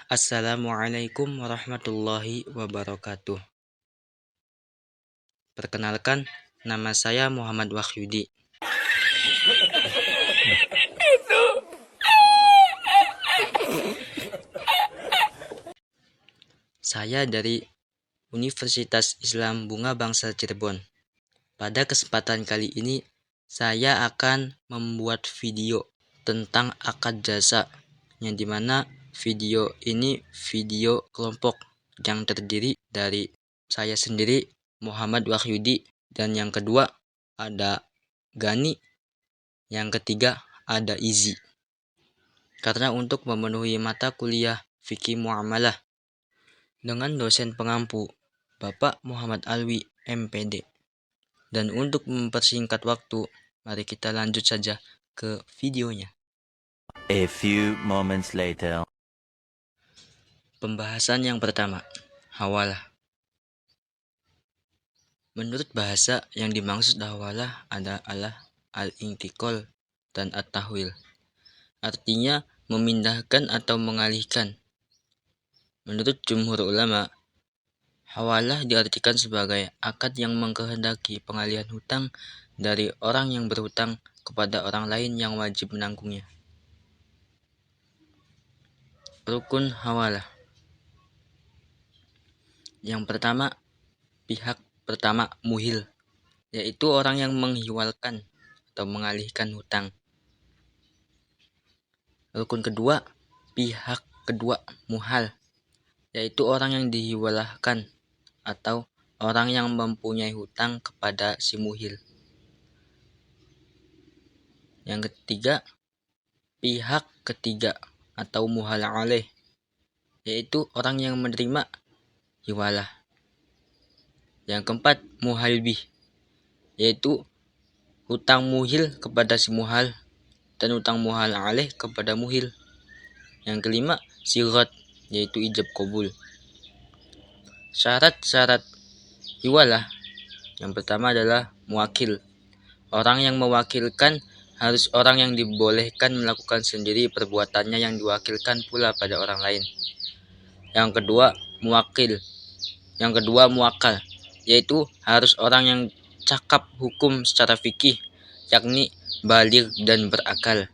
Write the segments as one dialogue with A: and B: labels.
A: Assalamualaikum warahmatullahi wabarakatuh. Perkenalkan, nama saya Muhammad Wahyudi. Saya dari Universitas Islam Bunga Bangsa Cirebon. Pada kesempatan kali ini, saya akan membuat video tentang akad jasa, yang dimana video ini video kelompok yang terdiri dari saya sendiri, Muhammad Wahyudi, dan yang kedua ada Gani, yang ketiga ada Izi. Karena untuk memenuhi mata kuliah Fikih Muamalah dengan dosen pengampu Bapak Muhammad Alwi, MPD. Dan untuk mempersingkat waktu, mari kita lanjut saja ke videonya.
B: A few moments later.
A: Pembahasan yang pertama, hawalah. Menurut bahasa, yang dimaksud hawalah adalah al-intiqal dan at-tahwil. Artinya memindahkan atau mengalihkan. Menurut jumhur ulama, hawalah diartikan sebagai akad yang mengkehendaki pengalihan hutang dari orang yang berhutang kepada orang lain yang wajib menanggungnya. Rukun hawalah. Yang pertama, pihak pertama muhil, yaitu orang yang menghiwalkan atau mengalihkan hutang. Rukun kedua, pihak kedua muhal, yaitu orang yang dihiwalahkan atau orang yang mempunyai hutang kepada si muhil. Yang ketiga, pihak ketiga atau muhal alaih, yaitu orang yang menerima hiwalah. Yang keempat, muhal bih, yaitu hutang muhil kepada si muhal dan hutang muhal alaih kepada muhil. Yang kelima, sirat, yaitu ijab qabul. Syarat-syarat hiwalah. Yang pertama adalah muwakil. Orang yang mewakilkan harus orang yang dibolehkan melakukan sendiri perbuatannya yang diwakilkan pula pada orang lain. Yang kedua, muwakil. Yang kedua, muwakal, yaitu harus orang yang cakap hukum secara fikih, yakni baligh dan berakal,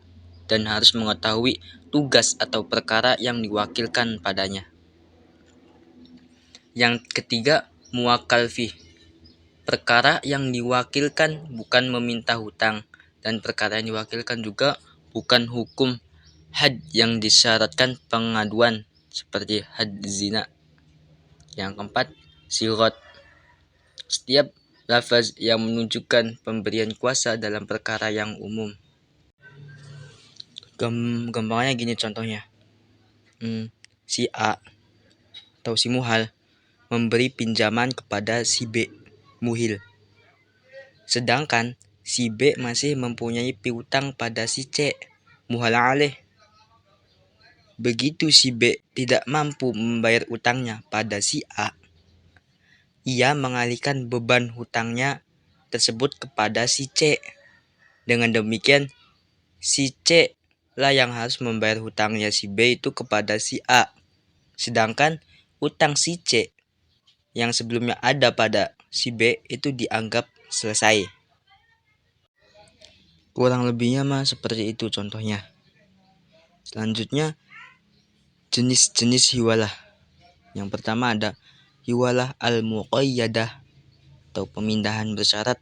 A: dan harus mengetahui tugas atau perkara yang diwakilkan padanya. Yang ketiga, muwakal fih. Perkara yang diwakilkan bukan meminta hutang, dan perkara yang diwakilkan juga bukan hukum had yang disyaratkan pengaduan seperti had zina. Yang keempat, sirat. Setiap lafaz yang menunjukkan pemberian kuasa dalam perkara yang umum. Gampangnya gini contohnya. Si A atau si muhal memberi pinjaman kepada si B, muhil. Sedangkan si B masih mempunyai piutang pada si C, muhal alaih. Begitu si B tidak mampu membayar utangnya pada si A, ia mengalihkan beban hutangnya tersebut kepada si C. Dengan demikian, si C lah yang harus membayar hutangnya si B itu kepada si A. Sedangkan hutang si C yang sebelumnya ada pada si B itu dianggap selesai. Kurang lebihnya mah seperti itu contohnya. Selanjutnya, jenis-jenis hiwalah. Yang pertama ada hiwalah al-muqayyadah atau pemindahan bersyarat,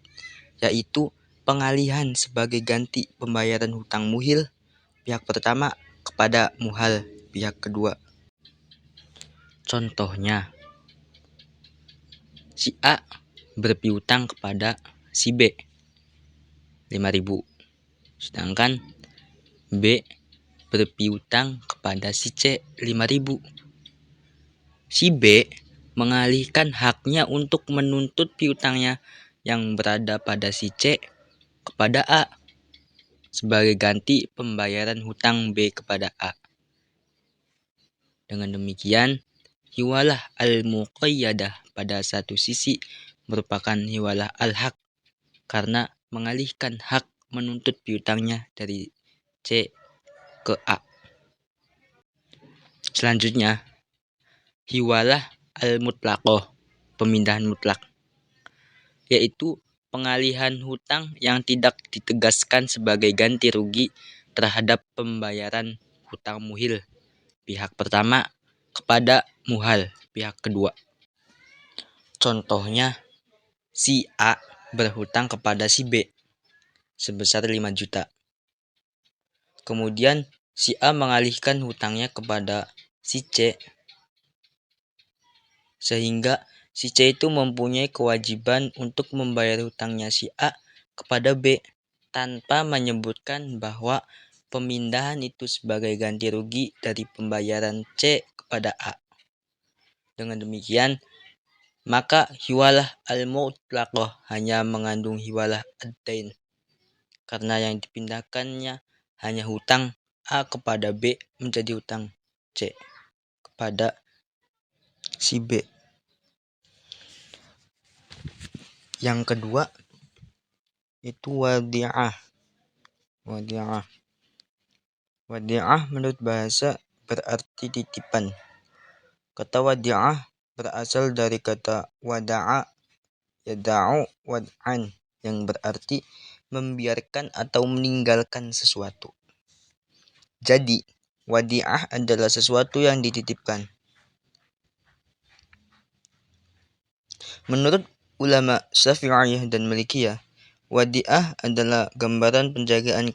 A: yaitu pengalihan sebagai ganti pembayaran hutang muhil pihak pertama kepada muhal pihak kedua. Contohnya, si A berpiutang kepada si B 5.000, sedangkan B berpiutang kepada si C 5.000. Si B mengalihkan haknya untuk menuntut piutangnya yang berada pada si C kepada A sebagai ganti pembayaran hutang B kepada A. Dengan demikian, hiwalah al-muqayyadah pada satu sisi merupakan hiwalah al-haq karena mengalihkan hak menuntut piutangnya dari C ke A. Selanjutnya, hiwalah al-mutlaqoh, pemindahan mutlak, yaitu pengalihan hutang yang tidak ditegaskan sebagai ganti rugi terhadap pembayaran hutang muhil pihak pertama kepada muhal pihak kedua. Contohnya, si A berhutang kepada si B sebesar 5 juta. Kemudian si A mengalihkan hutangnya kepada si C, sehingga si C itu mempunyai kewajiban untuk membayar hutangnya si A kepada B tanpa menyebutkan bahwa pemindahan itu sebagai ganti rugi dari pembayaran C kepada A. Dengan demikian, maka hiwalah al-mutlaqoh hanya mengandung hiwalah ad-dain, karena yang dipindahkannya hanya hutang A kepada B menjadi hutang C kepada si B. Yang kedua itu wadi'ah. Wadi'ah menurut bahasa berarti titipan. Kata wadi'ah berasal dari kata wada'a yada'u wad'an, yang berarti membiarkan atau meninggalkan sesuatu. Jadi, wadi'ah adalah sesuatu yang dititipkan. Menurut ulama Syafi'iyah dan Malikiyah, wadi'ah adalah gambaran penjagaan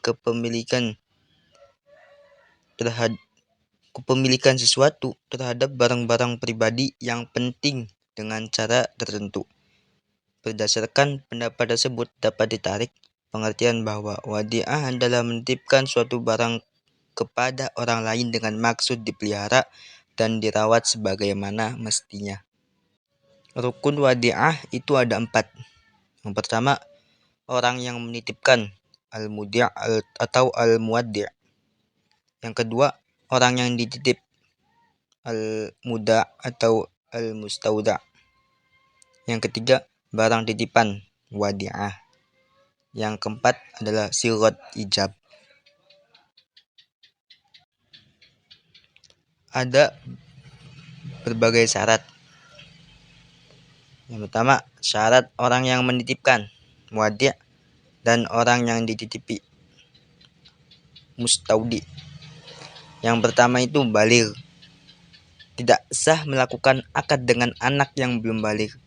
A: kepemilikan sesuatu terhadap barang-barang pribadi yang penting dengan cara tertentu. Berdasarkan pendapat tersebut dapat ditarik pengertian bahwa wadi'ah adalah menitipkan suatu barang kepada orang lain dengan maksud dipelihara dan dirawat sebagaimana mestinya. Rukun wadi'ah itu ada 4. Yang pertama, orang yang menitipkan, al-mudi' atau al-muwaddi'. Yang kedua, orang yang dititip, al-muda' atau al-mustauda'. Yang ketiga, barang titipan, wadi'ah. Yang keempat adalah sirat ijab. Ada berbagai syarat. Yang pertama, syarat orang yang menitipkan, muwaddi', dan orang yang dititipi, mustaudi. Yang pertama itu baligh. Tidak sah melakukan akad dengan anak yang belum baligh.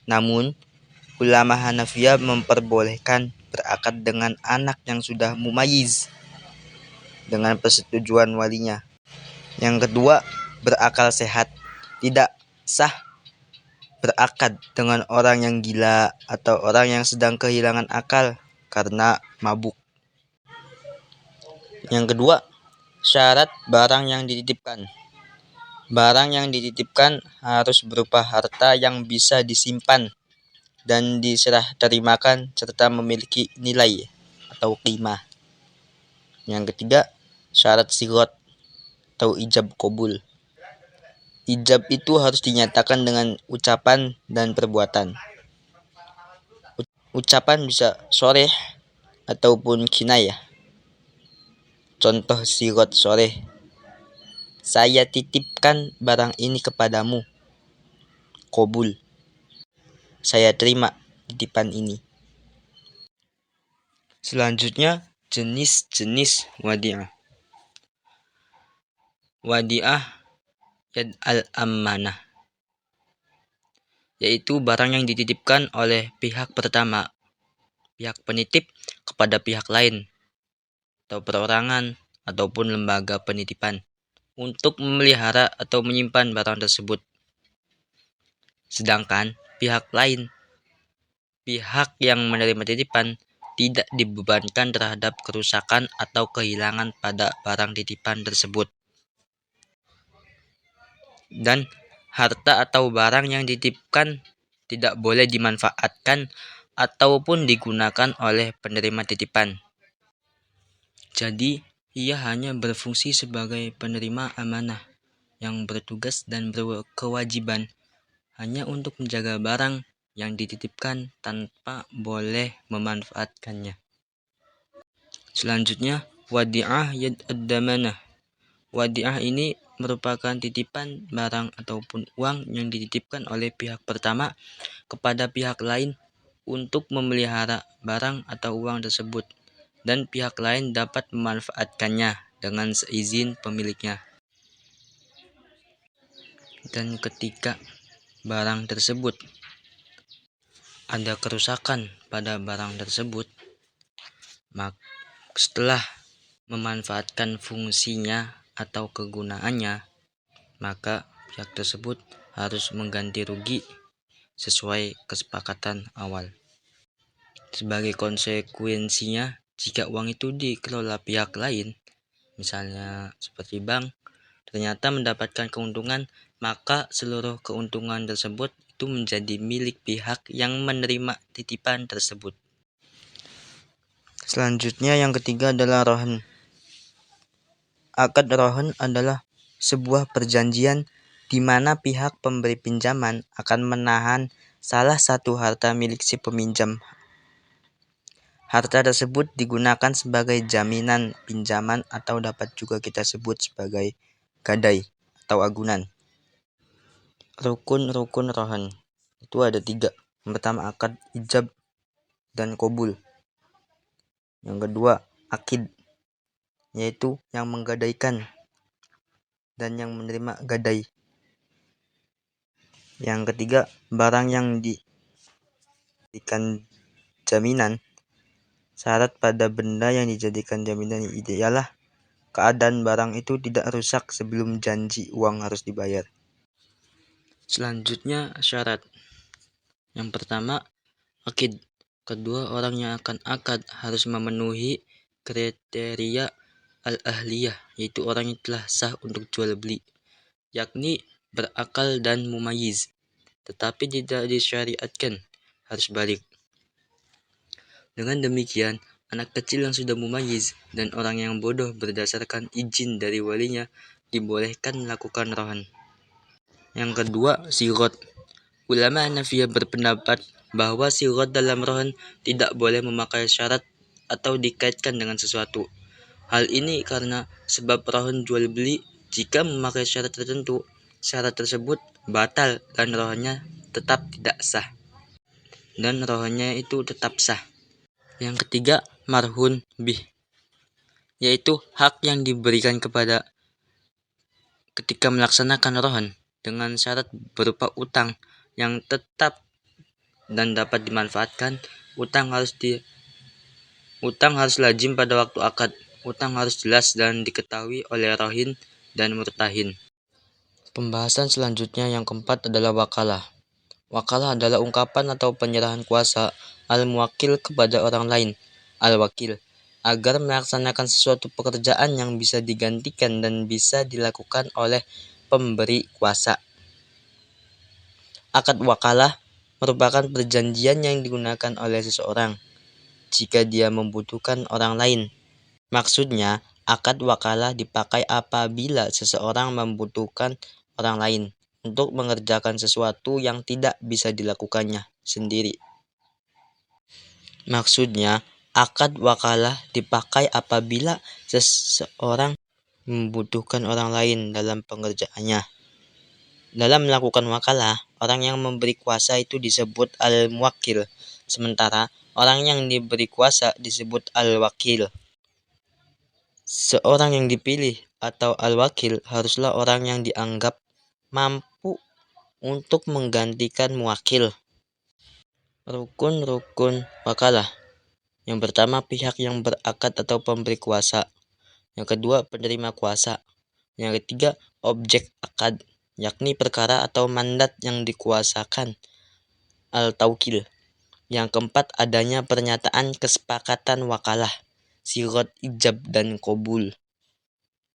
A: Namun, ulama Hanafiyah memperbolehkan berakad dengan anak yang sudah mumayyiz dengan persetujuan walinya. Yang kedua, berakal sehat. Tidak sah berakad dengan orang yang gila atau orang yang sedang kehilangan akal karena mabuk. Yang kedua, syarat barang yang dititipkan. Barang yang dititipkan harus berupa harta yang bisa disimpan dan diserah terimakan serta memiliki nilai atau qimah. Yang ketiga, syarat sirat atau ijab qabul. Ijab itu harus dinyatakan dengan ucapan dan perbuatan. Ucapan bisa sharih ataupun kinayah. Contoh sirat sharih: saya titipkan barang ini kepadamu. Qabul: saya terima titipan ini. Selanjutnya, jenis-jenis wadi'ah. Wadi'ah yad al-amanah, yaitu barang yang dititipkan oleh pihak pertama, pihak penitip, kepada pihak lain atau perorangan ataupun lembaga penitipan untuk memelihara atau menyimpan barang tersebut. Sedangkan pihak lain, pihak yang menerima titipan, tidak dibebankan terhadap kerusakan atau kehilangan pada barang titipan tersebut. Dan harta atau barang yang dititipkan tidak boleh dimanfaatkan ataupun digunakan oleh penerima titipan. Jadi, ia hanya berfungsi sebagai penerima amanah yang bertugas dan berkewajiban hanya untuk menjaga barang yang dititipkan tanpa boleh memanfaatkannya. Selanjutnya, wadi'ah yad ad-damanah. Wadi'ah ini merupakan titipan barang ataupun uang yang dititipkan oleh pihak pertama kepada pihak lain untuk memelihara barang atau uang tersebut, dan pihak lain dapat memanfaatkannya dengan seizin pemiliknya. Dan ketika barang tersebut ada kerusakan pada barang tersebut, maka setelah memanfaatkan fungsinya atau kegunaannya, maka pihak tersebut harus mengganti rugi sesuai kesepakatan awal. Sebagai konsekuensinya, jika uang itu dikelola pihak lain, misalnya seperti bank, ternyata mendapatkan keuntungan, maka seluruh keuntungan tersebut itu menjadi milik pihak yang menerima titipan tersebut. Selanjutnya yang ketiga adalah rohan. Akad rohan adalah sebuah perjanjian di mana pihak pemberi pinjaman akan menahan salah satu harta milik si peminjam. Harta tersebut digunakan sebagai jaminan pinjaman atau dapat juga kita sebut sebagai gadai atau agunan. Rukun-rukun rohan itu ada 3. Yang pertama akad ijab dan qabul. Yang kedua akid, yaitu yang menggadaikan dan yang menerima gadai. Yang ketiga barang yang dijadikan jaminan. Syarat pada benda yang dijadikan jaminan ialah keadaan barang itu tidak rusak sebelum janji uang harus dibayar. Selanjutnya syarat. Yang pertama akid. Kedua, orang yang akan akad harus memenuhi kriteria al-ahliyah, yaitu orang yang telah sah untuk jual beli, yakni berakal dan mumayyiz, tetapi tidak disyariatkan harus balik. Dengan demikian, anak kecil yang sudah mumayyiz dan orang yang bodoh berdasarkan izin dari walinya dibolehkan melakukan rohan. Yang kedua, sigot. Ulama Hanafiyah berpendapat bahwa sigot dalam rohan tidak boleh memakai syarat atau dikaitkan dengan sesuatu. Hal ini karena sebab rohan jual beli, jika memakai syarat tertentu, syarat tersebut batal dan rohannya tetap tidak sah. Dan rohannya itu tetap sah. Yang ketiga, marhun bih, yaitu hak yang diberikan kepada ketika melaksanakan rohan dengan syarat berupa utang yang tetap dan dapat dimanfaatkan. Utang harus lazim pada waktu akad. Utang harus jelas dan diketahui oleh rohin dan murtahin. Pembahasan selanjutnya yang keempat adalah wakalah. Wakalah adalah ungkapan atau penyerahan kuasa al-muwakil kepada orang lain, al-wakil, agar melaksanakan sesuatu pekerjaan yang bisa digantikan dan bisa dilakukan oleh pemberi kuasa. Akad wakalah merupakan perjanjian yang digunakan oleh seseorang jika dia membutuhkan orang lain. Maksudnya, akad wakalah dipakai apabila seseorang membutuhkan orang lain untuk mengerjakan sesuatu yang tidak bisa dilakukannya sendiri. Maksudnya, akad wakalah dipakai apabila seseorang membutuhkan orang lain dalam pengerjaannya. Dalam melakukan wakalah, orang yang memberi kuasa itu disebut al-muwakil, sementara orang yang diberi kuasa disebut al-wakil. Seorang yang dipilih atau al-wakil haruslah orang yang dianggap mampu untuk menggantikan muwakil. Rukun-rukun wakalah. Yang pertama, pihak yang berakad atau pemberi kuasa. Yang kedua, penerima kuasa. Yang ketiga, objek akad, yakni perkara atau mandat yang dikuasakan, al-taukil. Yang keempat, adanya pernyataan kesepakatan wakalah, sigot ijab dan qabul.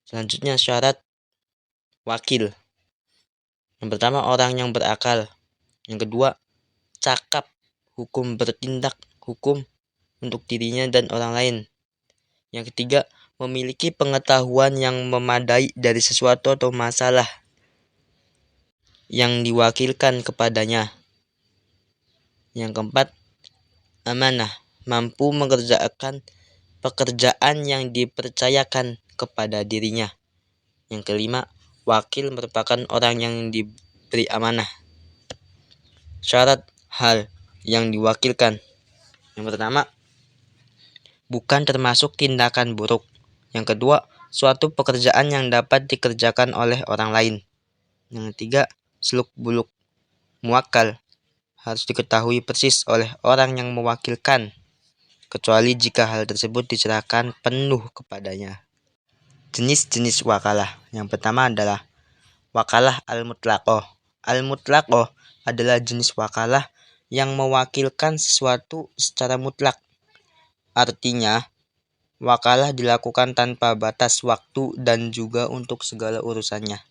A: Selanjutnya syarat wakil. Yang pertama, orang yang berakal. Yang kedua, cakap, hukum bertindak hukum untuk dirinya dan orang lain. Yang ketiga, memiliki pengetahuan yang memadai dari sesuatu atau masalah yang diwakilkan kepadanya. Yang keempat, amanah, mampu mengerjakan pekerjaan yang dipercayakan kepada dirinya. Yang kelima, wakil merupakan orang yang diberi amanah. Syarat hal yang diwakilkan. Yang pertama, bukan termasuk tindakan buruk. Yang kedua, suatu pekerjaan yang dapat dikerjakan oleh orang lain. Yang ketiga, seluk-beluk muwakal harus diketahui persis oleh orang yang mewakilkan, kecuali jika hal tersebut diserahkan penuh kepadanya. Jenis-jenis wakalah. Yang pertama adalah wakalah al-mutlaqoh. Al-mutlaqoh adalah jenis wakalah yang mewakilkan sesuatu secara mutlak. Artinya, wakalah dilakukan tanpa batas waktu dan juga untuk segala urusannya.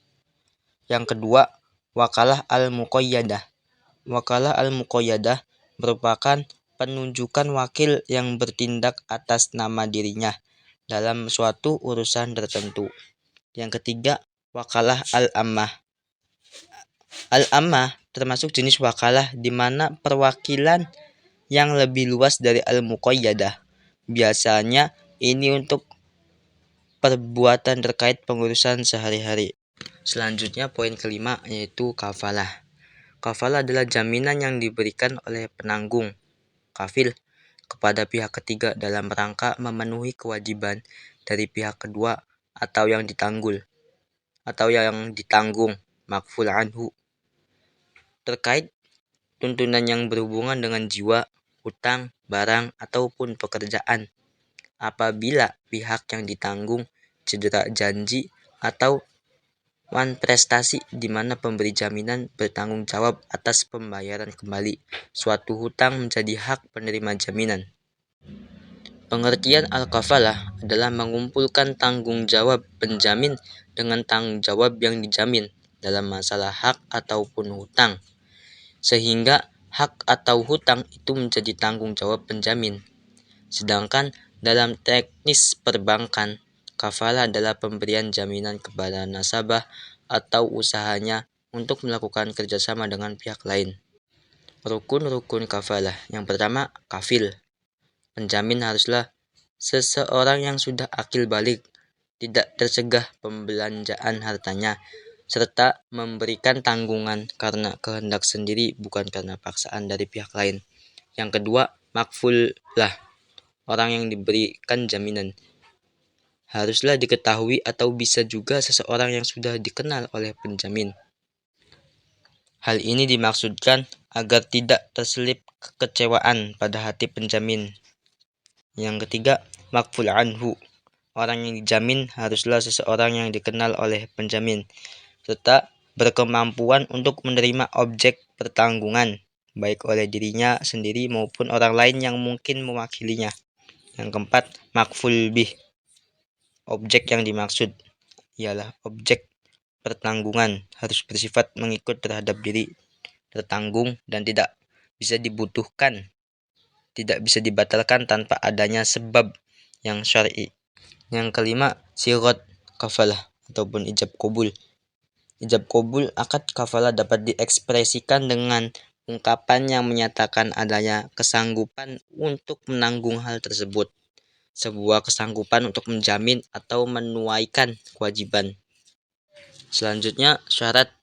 A: Yang kedua, wakalah al-muqayyadah. Wakalah al-muqayyadah merupakan penunjukan wakil yang bertindak atas nama dirinya dalam suatu urusan tertentu. Yang ketiga, wakalah al-ammah. Al-ammah termasuk jenis wakalah di mana perwakilan yang lebih luas dari al-muqayyadah. Biasanya ini untuk perbuatan terkait pengurusan sehari-hari. Selanjutnya poin kelima yaitu kafalah. Kafalah adalah jaminan yang diberikan oleh penanggung kafil kepada pihak ketiga dalam rangka memenuhi kewajiban dari pihak kedua atau yang ditanggung makful anhu terkait tuntunan yang berhubungan dengan jiwa, hutang, barang, ataupun pekerjaan. Apabila pihak yang ditanggung cedera janji atau prestasi di mana pemberi jaminan bertanggung jawab atas pembayaran kembali suatu hutang menjadi hak penerima jaminan. Pengertian al-kafalah adalah mengumpulkan tanggung jawab penjamin dengan tanggung jawab yang dijamin dalam masalah hak ataupun hutang, sehingga hak atau hutang itu menjadi tanggung jawab penjamin. Sedangkan dalam teknis perbankan, kafalah adalah pemberian jaminan kepada nasabah atau usahanya untuk melakukan kerjasama dengan pihak lain. Rukun-rukun kafalah. Yang pertama, kafil. Penjamin haruslah seseorang yang sudah akil balik, tidak tercegah pembelanjaan hartanya, serta memberikan tanggungan karena kehendak sendiri bukan karena paksaan dari pihak lain. Yang kedua, makfullah, orang yang diberikan jaminan. Haruslah diketahui atau bisa juga seseorang yang sudah dikenal oleh penjamin. Hal ini dimaksudkan agar tidak terselip kekecewaan pada hati penjamin. Yang ketiga, makful anhu, orang yang dijamin haruslah seseorang yang dikenal oleh penjamin, serta berkemampuan untuk menerima objek pertanggungan, baik oleh dirinya sendiri maupun orang lain yang mungkin mewakilinya. Yang keempat, makful bih, objek yang dimaksud ialah objek pertanggungan harus bersifat mengikut terhadap diri tertanggung dan tidak bisa dibatalkan tanpa adanya sebab yang syar'i. Yang kelima, sirat kafalah ataupun ijab qabul. Ijab qabul akad kafalah dapat diekspresikan dengan ungkapan yang menyatakan adanya kesanggupan untuk menanggung hal tersebut, sebuah kesanggupan untuk menjamin atau menuaikan kewajiban. Selanjutnya, syarat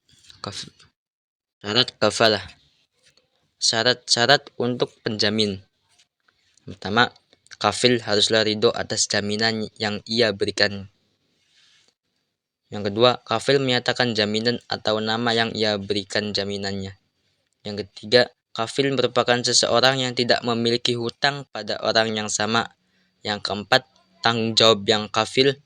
A: kafalah. Syarat-syarat untuk penjamin. Pertama, kafil haruslah ridho atas jaminan yang ia berikan. Yang kedua, kafil menyatakan jaminan atau nama yang ia berikan jaminannya. Yang ketiga, kafil merupakan seseorang yang tidak memiliki hutang pada orang yang sama. Yang keempat, tanggung jawab yang kafil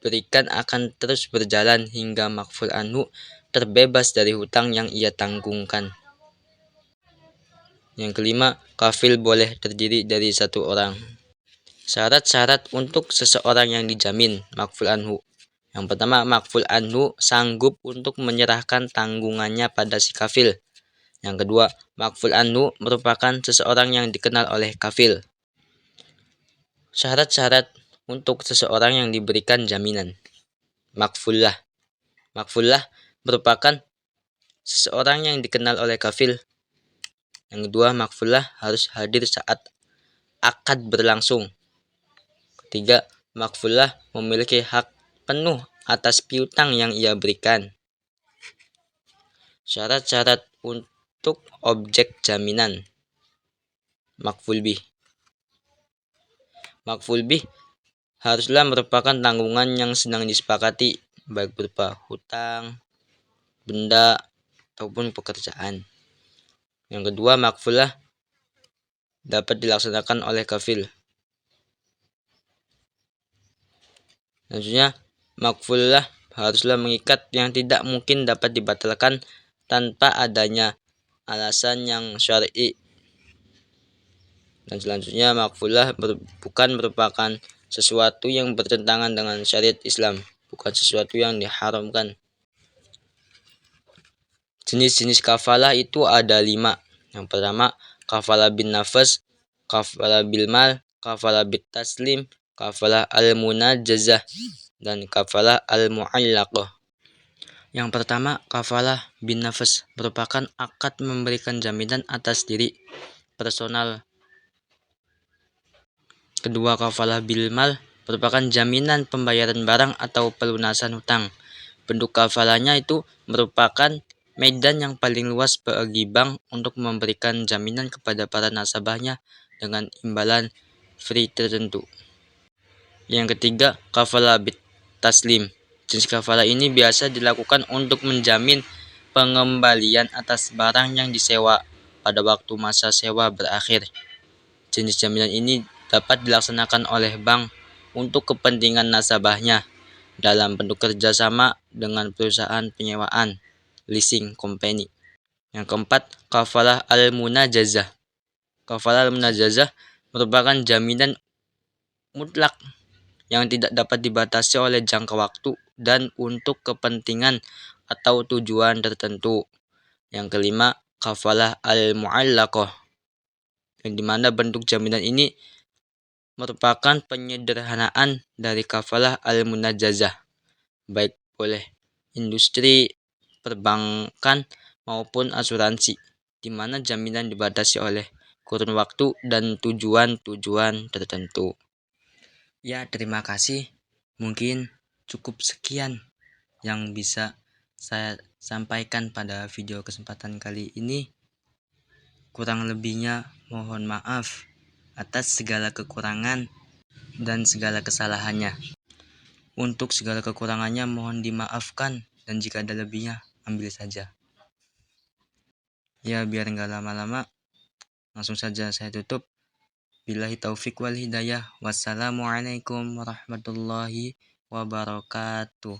A: berikan akan terus berjalan hingga makful anhu terbebas dari hutang yang ia tanggungkan. Yang kelima, kafil boleh terdiri dari satu orang. Syarat-syarat untuk seseorang yang dijamin makful anhu. Yang pertama, makful anhu sanggup untuk menyerahkan tanggungannya pada si kafil. Yang kedua, makful anhu merupakan seseorang yang dikenal oleh kafil. Syarat-syarat untuk seseorang yang diberikan jaminan. Makfullah merupakan seseorang yang dikenal oleh kafil. Yang kedua, makfullah harus hadir saat akad berlangsung. Ketiga, makfullah memiliki hak penuh atas piutang yang ia berikan. Syarat-syarat untuk objek jaminan. Maf'ul bih. Maf'ul bih haruslah merupakan tanggungan yang sedang disepakati, baik berupa hutang, benda, ataupun pekerjaan. Yang kedua, makfulah dapat dilaksanakan oleh kafil. Selanjutnya, makfulah haruslah mengikat yang tidak mungkin dapat dibatalkan tanpa adanya alasan yang syar'i. Dan selanjutnya, makfulah bukan merupakan sesuatu yang bertentangan dengan syariat Islam, bukan sesuatu yang diharamkan. Jenis-jenis kafalah itu ada 5. Yang pertama, kafalah bin nafas, kafalah bil mal, kafalah bit taslim, kafalah al-munajazah, dan kafalah al-mu'allaqah. Yang pertama, kafalah bin nafas merupakan akad memberikan jaminan atas diri personal. Kedua, kafalah bil mal merupakan jaminan pembayaran barang atau pelunasan hutang. Bentuk kafalahnya itu merupakan medan yang paling luas bagi bank untuk memberikan jaminan kepada para nasabahnya dengan imbalan free tertentu. Yang ketiga, kafalah bit taslim. Jenis kafalah ini biasa dilakukan untuk menjamin pengembalian atas barang yang disewa pada waktu masa sewa berakhir. Jenis jaminan ini dapat dilaksanakan oleh bank untuk kepentingan nasabahnya dalam bentuk kerjasama dengan perusahaan penyewaan, leasing company. Yang keempat, kafalah al-munajazah. Kafalah al-munajazah merupakan jaminan mutlak yang tidak dapat dibatasi oleh jangka waktu dan untuk kepentingan atau tujuan tertentu. Yang kelima, kafalah al-mu'allaqah, yang dimana bentuk jaminan ini merupakan penyederhanaan dari kafalah al-munajazah, baik oleh industri, perbankan, maupun asuransi, di mana jaminan dibatasi oleh kurun waktu dan tujuan-tujuan tertentu. Ya, terima kasih. Mungkin cukup sekian yang bisa saya sampaikan pada video kesempatan kali ini. Kurang lebihnya mohon maaf atas segala kekurangan dan segala kesalahannya. Untuk segala kekurangannya mohon dimaafkan, dan jika ada lebihnya ambil saja. Ya, biar nggak lama-lama, langsung saja saya tutup. Billahi taufik wal hidayah. Wassalamualaikum warahmatullahi wabarakatuh.